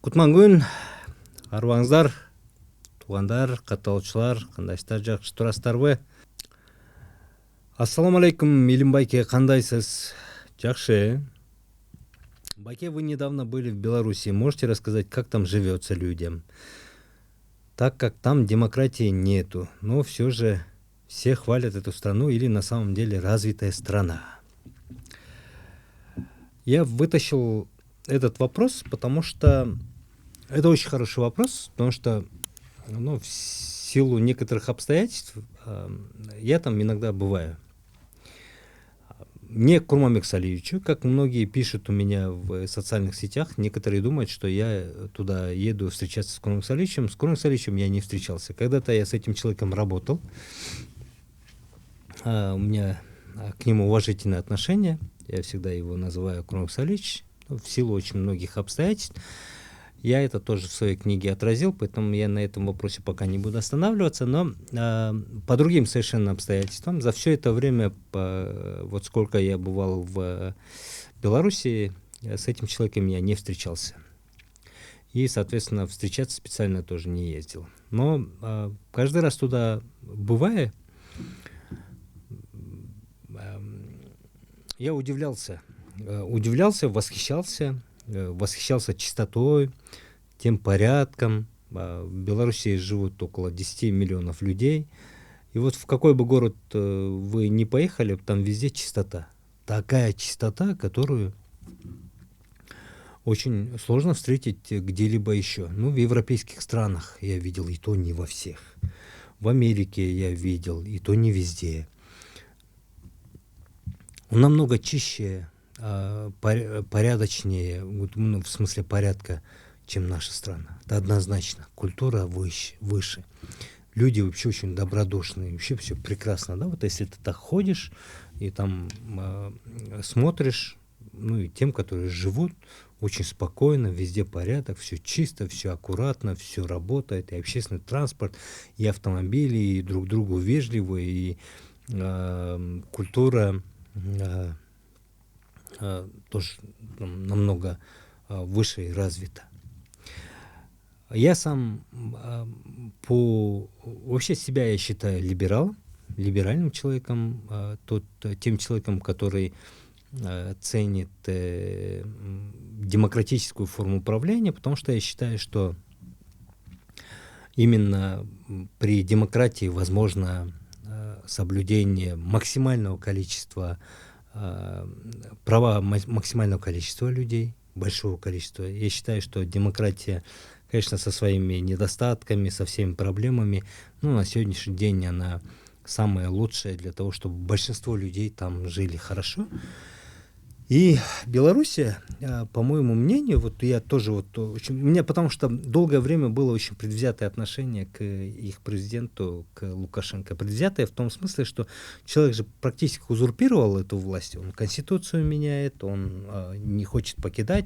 Кутман арыбаңыздар, туугандар, катталуучулар, кандайсыздар, жакшы турасыздарбы? Ассаламу алейкум, Илим байке, кандайсыз? Жакшы. Байке, вы недавно были в Беларуси. Можете рассказать, как там живется людям? Так как там демократии нету, но все же все хвалят эту страну или на самом деле развитая страна. Я вытащил этот вопрос, потому что это очень хороший вопрос, потому что в силу некоторых обстоятельств я там иногда бываю. Не к Курманбеку Салиевичу, как многие пишут у меня в социальных сетях, некоторые думают, что я туда еду встречаться с Курманбеком Салиевичем. С Курманбеком Салиевичем я не встречался. Когда-то я с этим человеком работал, у меня к нему уважительное отношение, я всегда его называю Курманбек Салиевич, в силу очень многих обстоятельств. Я это тоже в своей книге отразил, поэтому я на этом вопросе пока не буду останавливаться, но по другим совершенно обстоятельствам. За все это время, вот сколько я бывал в Беларуси, с этим человеком я не встречался. И, соответственно, встречаться специально тоже не ездил. Но каждый раз туда бывая, я удивлялся, восхищался чистотой, тем порядком. В Беларуси живут около 10 миллионов людей. И вот в какой бы город вы ни поехали, там везде чистота. Такая чистота, которую очень сложно встретить где-либо еще. В европейских странах я видел, и то не во всех. В Америке я видел, и то не везде. Намного чище, порядочнее, в смысле порядка, чем наша страна. Это однозначно. Культура выше. Люди вообще очень добродушные, вообще все прекрасно. Да? Вот если ты так ходишь и там смотришь, и тем, которые живут очень спокойно, везде порядок, все чисто, все аккуратно, все работает, и общественный транспорт, и автомобили, и друг другу вежливы, и культура тоже намного выше и развита. Я сам вообще себя я считаю либеральным человеком, тем человеком, который ценит демократическую форму управления, потому что я считаю, что именно при демократии возможно соблюдение максимального количества права максимального количества людей, большого количества. Я считаю, что демократия, конечно, со своими недостатками, со всеми проблемами, на сегодняшний день она самая лучшая для того, чтобы большинство людей там жили хорошо. И Белоруссия, по моему мнению, я тоже у меня, потому что долгое время было очень предвзятое отношение к их президенту, к Лукашенко. Предвзятое в том смысле, что человек же практически узурпировал эту власть, он конституцию меняет, он не хочет покидать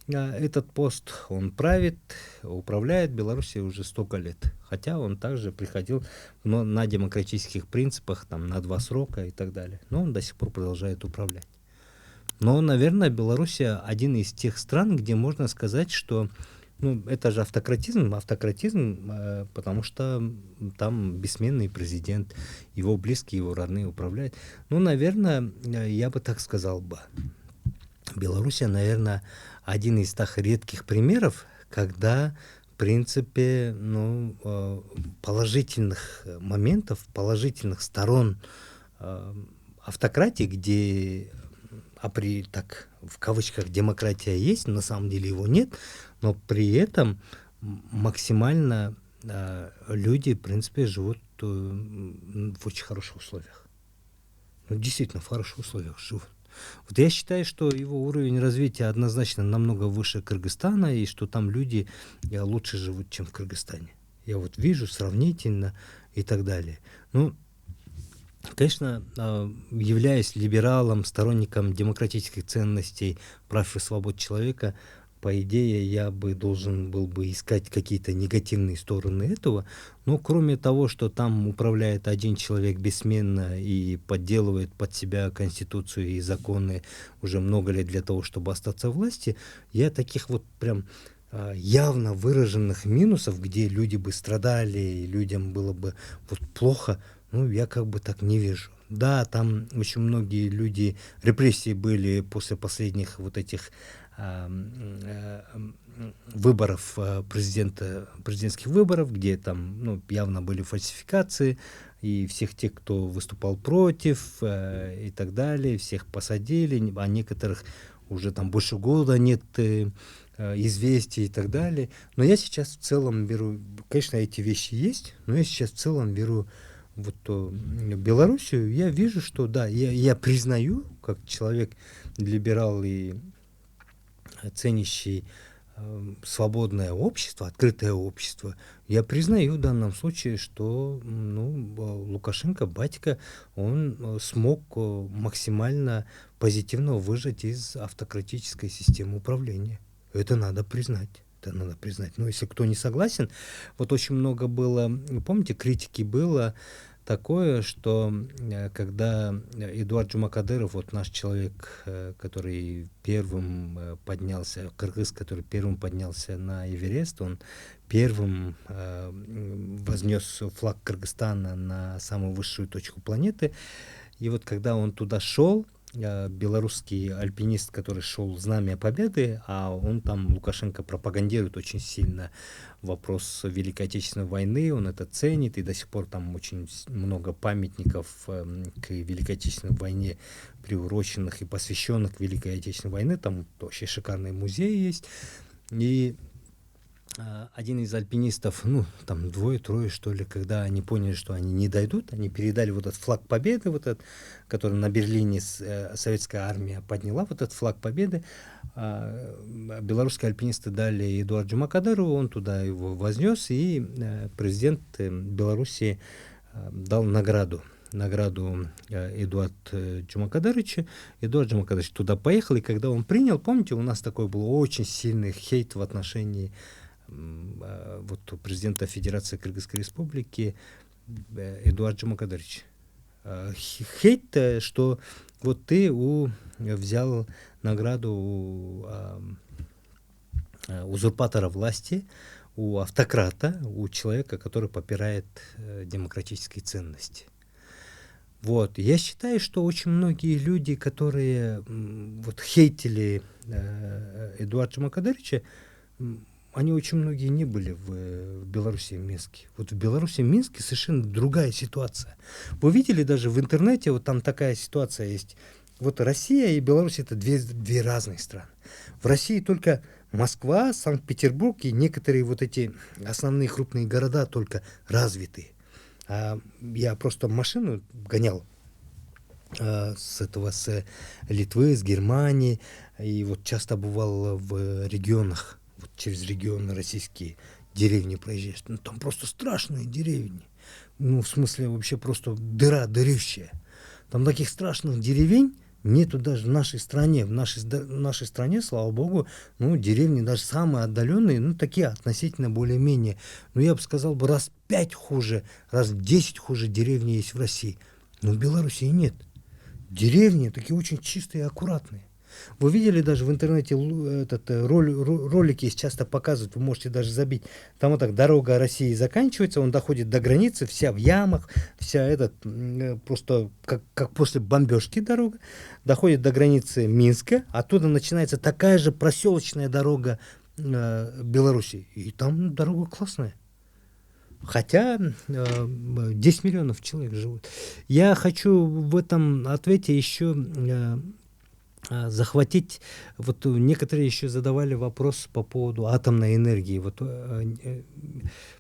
этот пост, он правит, управляет Белоруссией уже столько лет. Хотя он также приходил на демократических принципах, на 2 срока и так далее. Но он до сих пор продолжает управлять. Но, наверное, Белоруссия один из тех стран, где можно сказать, что это же автократизм, потому что там бессменный президент, его близкие, его родные управляют. Наверное, я бы так сказал бы. Белоруссия, наверное, один из тех редких примеров, когда, в принципе, положительных моментов, положительных сторон автократии, где так, в кавычках, демократия есть, на самом деле его нет, но при этом максимально люди, в принципе, живут в очень хороших условиях. Действительно, в хороших условиях живут. Я считаю, что его уровень развития однозначно намного выше Кыргызстана, и что там люди лучше живут, чем в Кыргызстане. Я вижу сравнительно и так далее. Конечно, являясь либералом, сторонником демократических ценностей, прав и свобод человека, по идее, я должен был бы искать какие-то негативные стороны этого. Но кроме того, что там управляет один человек бессменно и подделывает под себя конституцию и законы уже много лет для того, чтобы остаться в власти, я таких прям явно выраженных минусов, где люди бы страдали и людям было бы вот плохо, ну, я как бы так не вижу. Да, там очень многие люди, репрессии были после последних вот этих выборов президентских выборов, где там, ну, явно были фальсификации, и всех тех, кто выступал против, и так далее, всех посадили, а некоторых уже там больше года нет известий и так далее. Но я сейчас в целом беру, конечно, эти вещи есть, но я сейчас в целом беру вот Белоруссию, я вижу, что да, я признаю, как человек, либерал и ценящий свободное общество, открытое общество, я признаю в данном случае, что ну, Лукашенко, батька, он смог максимально позитивно выжать из автократической системы управления. Это надо признать. Это надо признать. Но если кто не согласен, вот очень много было, помните, критики было такое, что когда Эдуард Джумакадыров, вот наш человек, который первым поднялся, кыргыз, который первым поднялся на Эверест, он первым вознес флаг Кыргызстана на самую высшую точку планеты. И вот когда он туда шел, белорусский альпинист, который шел Знамя Победы, а он там, Лукашенко, пропагандирует очень сильно вопрос Великой Отечественной войны, он это ценит, и до сих пор там очень много памятников к Великой Отечественной войне, приуроченных и посвященных Великой Отечественной войне, там вообще шикарный музей есть. И один из альпинистов, ну, там двое-трое, что ли, когда они поняли, что они не дойдут, они передали вот этот флаг победы, вот этот, который на Берлине советская армия подняла, вот этот флаг победы. Белорусские альпинисты дали Эдуарду Джумакадырову, он туда его вознес, и президент Белоруссии дал награду Эдуард Джумакадыровича. Эдуард Джумакадырович туда поехал, и когда он принял, помните, у нас такой был очень сильный хейт в отношении вот президента Федерации Кыргызской Республики Эдуарда Джумакадыровича. Хейт, что вот ты взял награду у узурпатора власти, у автократа, у человека, который попирает демократические ценности. Вот. Я считаю, что очень многие люди, которые вот хейтили Эдуарда Джумакадыровича, они очень многие не были в Беларуси и Минске. Вот в Беларуси и Минске совершенно другая ситуация. Вы видели даже в интернете, вот там такая ситуация есть. Вот Россия и Беларусь — это две разные страны. В России только Москва, Санкт-Петербург и некоторые вот эти основные крупные города только развитые. Я просто машину гонял с Литвы, с Германии, и вот часто бывал в регионах, вот через регионы российские деревни проезжаешь. Ну, там просто страшные деревни. Ну, в смысле, вообще просто дырищая. Там таких страшных деревень нету даже в нашей стране. В нашей стране, слава богу, ну, деревни даже самые отдаленные, ну, такие относительно более-менее. Ну, я бы сказал, раз 5 хуже, раз 10 хуже деревни есть в России. Но в Беларуси нет. Деревни такие очень чистые и аккуратные. Вы видели даже в интернете ролики есть, часто показывают, вы можете даже забить. Там вот так дорога России заканчивается, он доходит до границы, вся в ямах, вся просто как после бомбежки дорога, доходит до границы Минска, оттуда начинается такая же проселочная дорога Беларуси. И там дорога классная. Хотя 10 миллионов человек живут. Я хочу в этом ответе еще захватить, вот некоторые еще задавали вопрос по поводу атомной энергии. Вот в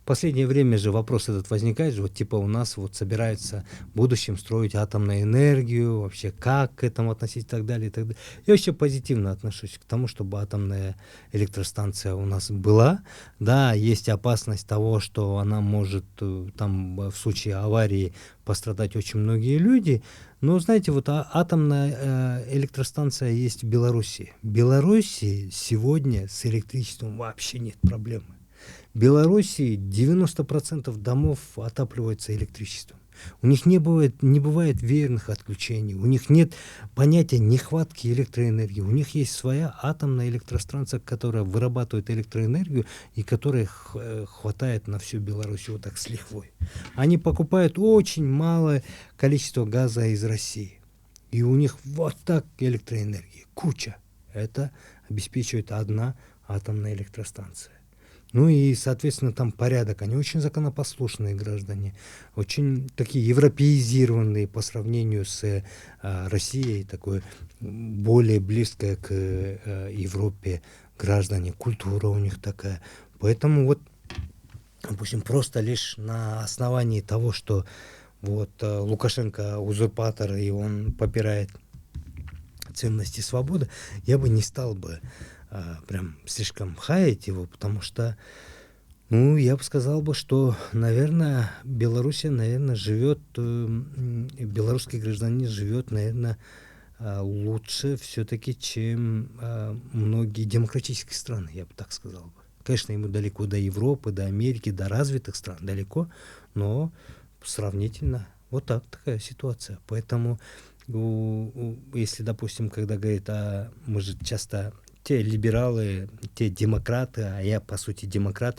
последнее время же вопрос этот возникает, вот типа у нас вот собираются в будущем строить атомную энергию, вообще как к этому относиться и так далее, и так далее. Я вообще позитивно отношусь к тому, чтобы атомная электростанция у нас была. Да, есть опасность того, что она может там в случае аварии пострадать очень многие люди. Но, знаете, вот атомная электростанция есть в Беларуси. В Беларуси сегодня с электричеством вообще нет проблемы. В Беларуси 90% домов отапливаются электричеством. У них не бывает верных отключений, у них нет понятия нехватки электроэнергии. У них есть своя атомная электростанция, которая вырабатывает электроэнергию и которая хватает на всю Беларусь вот так с лихвой. Они покупают очень малое количество газа из России. И у них вот так электроэнергии, куча. Это обеспечивает одна атомная электростанция. Ну и, соответственно, там порядок. Они очень законопослушные граждане, очень такие европеизированные по сравнению с Россией, такой более близкая к Европе граждане. Культура у них такая. Поэтому вот, допустим, просто лишь на основании того, что вот Лукашенко узурпатор и он попирает ценности свободы, я бы не стал бы прям слишком хаять его, потому что, ну, я бы сказал бы, что, наверное, Белоруссия, наверное, живет, белорусский гражданин живет, наверное, лучше все-таки, чем многие демократические страны, я бы так сказал бы. Конечно, ему далеко до Европы, до Америки, до развитых стран далеко, но сравнительно вот такая ситуация. Поэтому, если, допустим, когда говорит, мы же часто те либералы, те демократы, а я, по сути, демократ,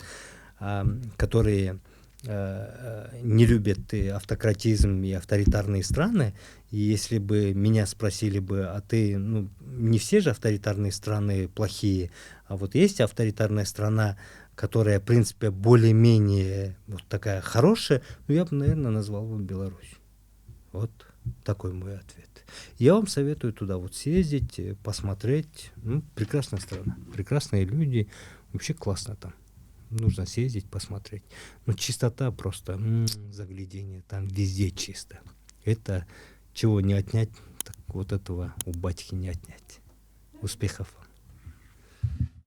которые не любят и автократизм, и авторитарные страны. И если бы меня спросили бы, а ты, ну, не все же авторитарные страны плохие, а вот есть авторитарная страна, которая, в принципе, более-менее вот такая хорошая, ну, я бы, наверное, назвал бы Беларусь. Вот такой мой ответ. Я вам советую туда вот съездить, посмотреть. Ну, прекрасная страна, прекрасные люди, вообще классно там. Нужно съездить, посмотреть. Ну, чистота просто, заглядение, там везде чисто. Это чего не отнять, так вот этого у батьки не отнять. Успехов вам.